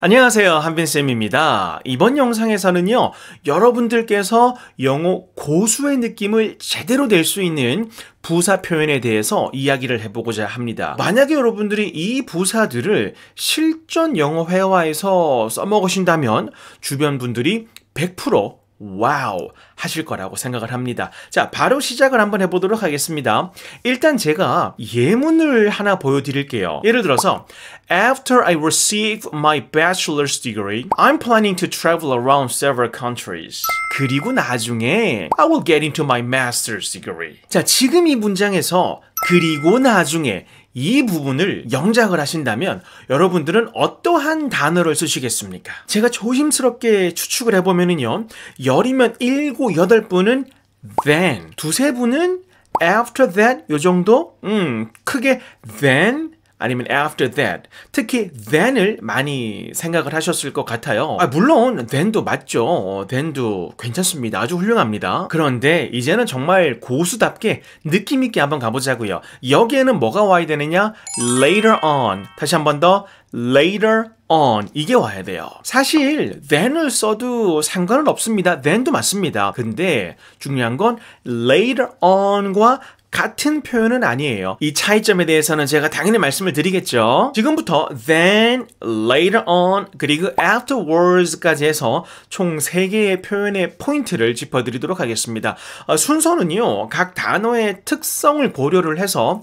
안녕하세요, 한빈쌤입니다. 이번 영상에서는요, 여러분들께서 영어 고수의 느낌을 제대로 낼 수 있는 부사 표현에 대해서 이야기를 해보고자 합니다. 만약에 여러분들이 이 부사들을 실전 영어 회화에서 써먹으신다면 주변 분들이 100% 와우 하실 거라고 생각을 합니다. 자, 바로 시작을 한번 해보도록 하겠습니다. 일단 제가 예문을 하나 보여드릴게요. 예를 들어서 After I receive my bachelor's degree, I'm planning to travel around several countries. 그리고 나중에 I will get into my master's degree. 자, 지금 이 문장에서 그리고 나중에 이 부분을 영작을 하신다면 여러분들은 어떠한 단어를 쓰시겠습니까? 제가 조심스럽게 추측을 해보면요, 열이면 7, 8분은 then, 두세 분은 after that 요 정도? 크게 then 아니면 after that. 특히 then을 많이 생각을 하셨을 것 같아요. 물론 then도 맞죠. then도 괜찮습니다. 아주 훌륭합니다. 그런데 이제는 정말 고수답게 느낌 있게 한번 가보자고요. 여기에는 뭐가 와야 되느냐? later on. 다시 한 번 더 later on. 이게 와야 돼요. 사실 then을 써도 상관은 없습니다. then도 맞습니다. 근데 중요한 건 later on과 같은 표현은 아니에요. 이 차이점에 대해서는 제가 당연히 말씀을 드리겠죠. 지금부터 then, later on, 그리고 afterwards까지 해서 총 3개의 표현의 포인트를 짚어드리도록 하겠습니다. 순서는요, 각 단어의 특성을 고려를 해서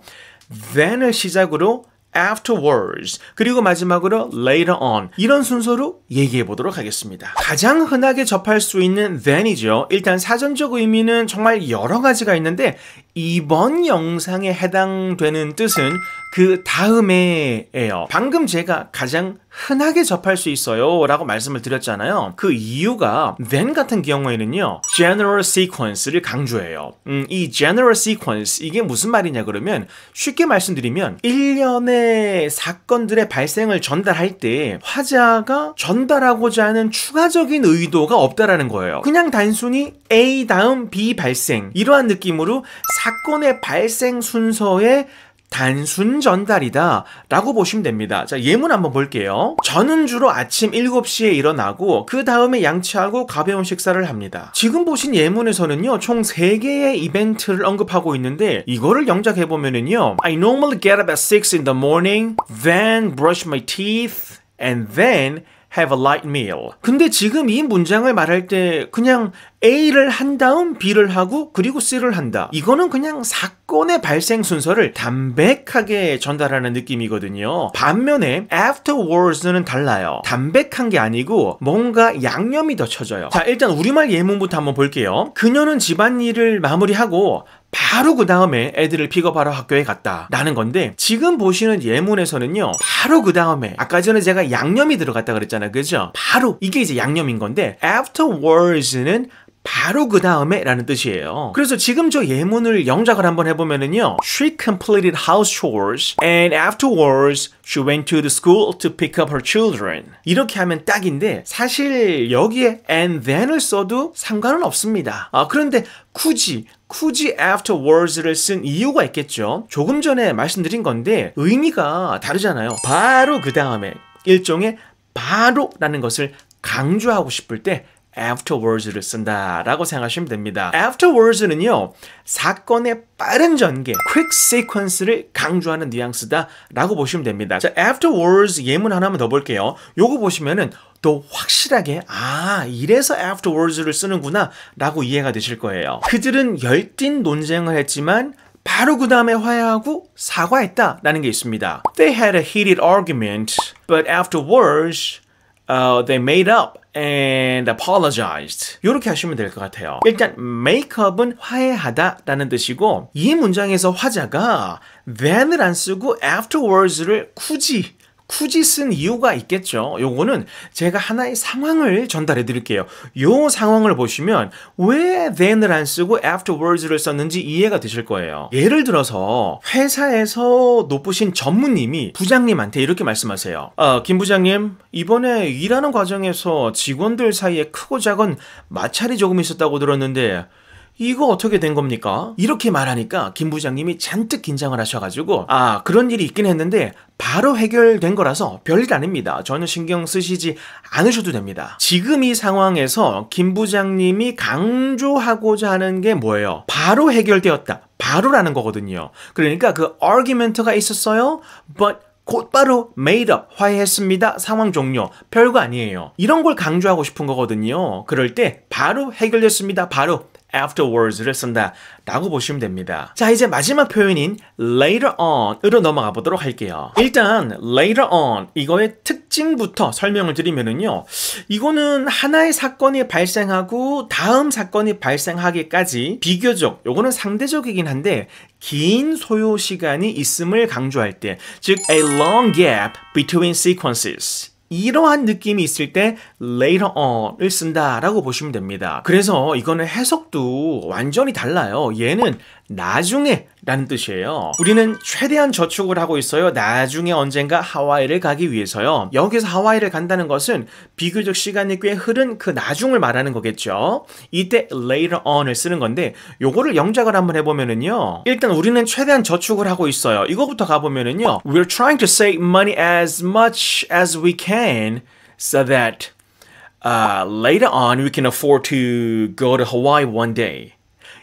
then을 시작으로 afterwards, 그리고 마지막으로 later on, 이런 순서로 얘기해 보도록 하겠습니다. 가장 흔하게 접할 수 있는 then이죠. 일단 사전적 의미는 정말 여러 가지가 있는데 이번 영상에 해당되는 뜻은 그 다음에예요. 방금 제가 가장 흔하게 접할 수 있어요 라고 말씀을 드렸잖아요. 그 이유가 then 같은 경우에는요, general sequence를 강조해요. 이 general sequence, 이게 무슨 말이냐 그러면 쉽게 말씀드리면 일련의 사건들의 발생을 전달할 때 화자가 전달하고자 하는 추가적인 의도가 없다라는 거예요. 그냥 단순히 A 다음 B 발생, 이러한 느낌으로 사건의 발생 순서의 단순 전달이다 라고 보시면 됩니다. 자, 예문 한번 볼게요. 저는 주로 아침 7시에 일어나고 그 다음에 양치하고 가벼운 식사를 합니다. 지금 보신 예문에서는요, 총 3개의 이벤트를 언급하고 있는데 이거를 영작해보면은요, I normally get up at 6 in the morning, then brush my teeth, and then have a light meal. 근데 지금 이 문장을 말할 때 그냥 A를 한 다음 B를 하고 그리고 C를 한다. 이거는 그냥 사건의 발생 순서를 담백하게 전달하는 느낌이거든요. 반면에 afterwards는 달라요. 담백한 게 아니고 뭔가 양념이 더 쳐져요. 자, 일단 우리말 예문부터 한번 볼게요. 그녀는 집안일을 마무리하고 바로 그 다음에 애들을 픽업하러 학교에 갔다 라는 건데, 지금 보시는 예문에서는요, 바로 그 다음에, 아까 전에 제가 양념이 들어갔다 그랬잖아요, 그죠? 바로 이게 이제 양념인 건데 afterwards는 바로 그 다음에 라는 뜻이에요. 그래서 지금 저 예문을 영작을 한번 해보면은요, She completed house chores and afterwards she went to the school to pick up her children. 이렇게 하면 딱인데 사실 여기에 and then을 써도 상관은 없습니다. 그런데 굳이 afterwards를 쓴 이유가 있겠죠. 조금 전에 말씀드린 건데 의미가 다르잖아요. 바로 그 다음에, 일종의 바로라는 것을 강조하고 싶을 때 afterwards를 쓴다라고 생각하시면 됩니다. afterwards는요, 사건의 빠른 전개, quick sequence를 강조하는 뉘앙스다 라고 보시면 됩니다. 자, afterwards 예문 하나만 더 볼게요. 요거 보시면은 더 확실하게 이래서 afterwards를 쓰는구나 라고 이해가 되실 거예요. 그들은 열띤 논쟁을 했지만 바로 그 다음에 화해하고 사과했다 라는 게 있습니다. They had a heated argument, but afterwards they made up and apologized. 이렇게 하시면 될 것 같아요. 일단 make up은 화해하다 라는 뜻이고, 이 문장에서 화자가 then을 안 쓰고 afterwards를 굳이 쓴 이유가 있겠죠. 요거는 제가 하나의 상황을 전달해 드릴게요. 요 상황을 보시면 왜 then을 안 쓰고 afterwards를 썼는지 이해가 되실 거예요. 예를 들어서 회사에서 높으신 전무님이 부장님한테 이렇게 말씀하세요. 김 부장님, 이번에 일하는 과정에서 직원들 사이에 크고 작은 마찰이 조금 있었다고 들었는데 이거 어떻게 된 겁니까? 이렇게 말하니까 김 부장님이 잔뜩 긴장을 하셔가지고 아, 그런 일이 있긴 했는데 바로 해결된 거라서 별일 아닙니다. 전혀 신경 쓰시지 않으셔도 됩니다. 지금 이 상황에서 김 부장님이 강조하고자 하는 게 뭐예요? 바로 해결되었다. 바로라는 거거든요. 그러니까 그 argument가 있었어요. But 곧바로 made up, 화해했습니다. 상황 종료. 별거 아니에요. 이런 걸 강조하고 싶은 거거든요. 그럴 때 바로 해결됐습니다. 바로 afterwards를 쓴다 라고 보시면 됩니다. 자, 이제 마지막 표현인 later on으로 넘어가 보도록 할게요. 일단 later on 이거의 특징부터 설명을 드리면은요, 이거는 하나의 사건이 발생하고 다음 사건이 발생하기까지 비교적, 요거는 상대적이긴 한데 긴 소요 시간이 있음을 강조할 때, 즉 a long gap between sequences, 이러한 느낌이 있을 때 later on을 쓴다라고 보시면 됩니다. 그래서 이거는 해석도 완전히 달라요. 얘는 나중에 라는 뜻이에요. 우리는 최대한 저축을 하고 있어요. 나중에 언젠가 하와이를 가기 위해서요. 여기서 하와이를 간다는 것은 비교적 시간이 꽤 흐른 그 나중을 말하는 거겠죠. 이때 later on을 쓰는 건데 요거를 영작을 한번 해보면은요, 일단 우리는 최대한 저축을 하고 있어요. 이거부터 가보면은요, We're trying to save money as much as we can so that later on we can afford to go to Hawaii one day.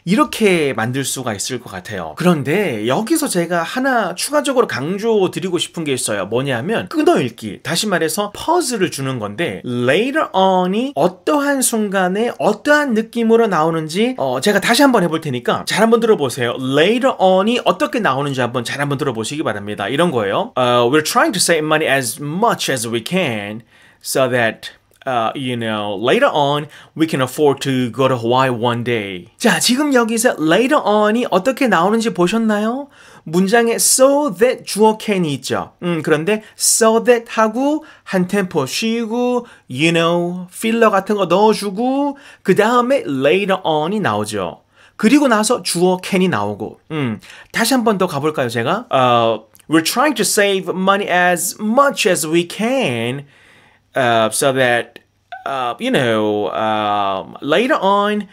이렇게 만들 수가 있을 것 같아요. 그런데 여기서 제가 하나 추가적으로 강조드리고 싶은 게 있어요. 뭐냐면 끊어읽기, 다시 말해서 퍼즐을 주는 건데 later on이 어떠한 순간에 어떠한 느낌으로 나오는지 제가 다시 한번 해볼 테니까 잘 한번 들어보세요. later on이 어떻게 나오는지 한번 잘 한번 들어보시기 바랍니다. 이런 거예요. We're trying to save money as much as we can so that later on we can afford to go to Hawaii one day. 자, 지금 여기서 later on이 어떻게 나오는지 보셨나요? 문장에 so that 주어 can이 있죠. 그런데 so that 하고 한 템포 쉬고 필러 같은 거 넣어주고 그 다음에 later on이 나오죠. 그리고 나서 주어 can이 나오고 다시 한 번 더 가볼까요, 제가? We're trying to save money as much as we can so that, later on,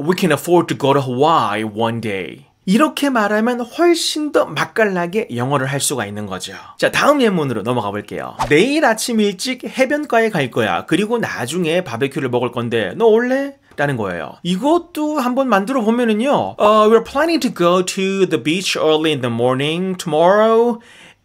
we can afford to go to Hawaii one day. 이렇게 말하면 훨씬 더 맛깔나게 영어를 할 수가 있는 거죠. 자, 다음 예문으로 넘어가 볼게요. 내일 아침 일찍 해변가에 갈 거야. 그리고 나중에 바베큐를 먹을 건데 너 올래? 라는 거예요. 이것도 한번 만들어 보면은요, We're planning to go to the beach early in the morning tomorrow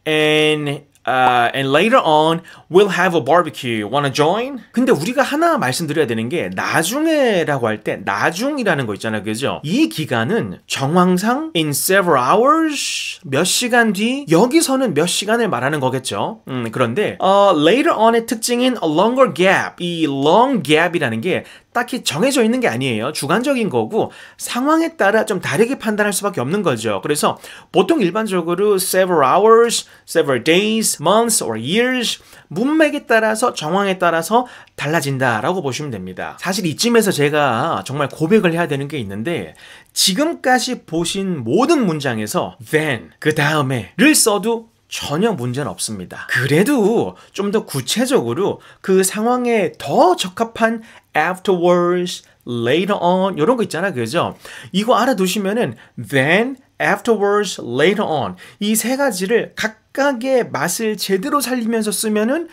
and later on we'll have a barbecue. Wanna join? 근데 우리가 하나 말씀드려야 되는 게 나중에라고 할 때 나중이라는 거 있잖아요. 그죠? 이 기간은 정황상 in several hours 몇 시간 뒤, 여기서는 몇 시간을 말하는 거겠죠. 그런데 later on의 특징인 a longer gap, 이 long gap이라는 게 딱히 정해져 있는 게 아니에요. 주관적인 거고 상황에 따라 좀 다르게 판단할 수밖에 없는 거죠. 그래서 보통 일반적으로 several hours, several days, months or years, 문맥에 따라서 정황에 따라서 달라진다라고 보시면 됩니다. 사실 이쯤에서 제가 정말 고백을 해야 되는 게 있는데 지금까지 보신 모든 문장에서 then, 그 다음에를 써도 전혀 문제는 없습니다. 그래도 좀 더 구체적으로 그 상황에 더 적합한 afterwards, later on 이런 거 있잖아요. 그죠? 이거 알아두시면은 then, afterwards, later on 이 세 가지를 각각의 맛을 제대로 살리면서 쓰면은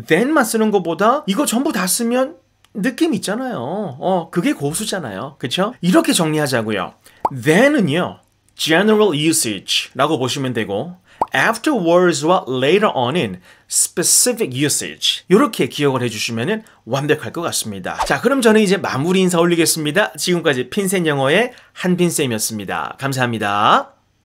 then만 쓰는 것보다 이거 전부 다 쓰면 느낌 있잖아요. 그게 고수잖아요. 그쵸? 이렇게 정리하자고요. then은요, general usage라고 보시면 되고 afterwards와 later on은 specific usage, 이렇게 기억을 해주시면 완벽할 것 같습니다. 자, 그럼 저는 이제 마무리 인사 올리겠습니다. 지금까지 핀셋 영어의 한빈쌤이었습니다. 감사합니다.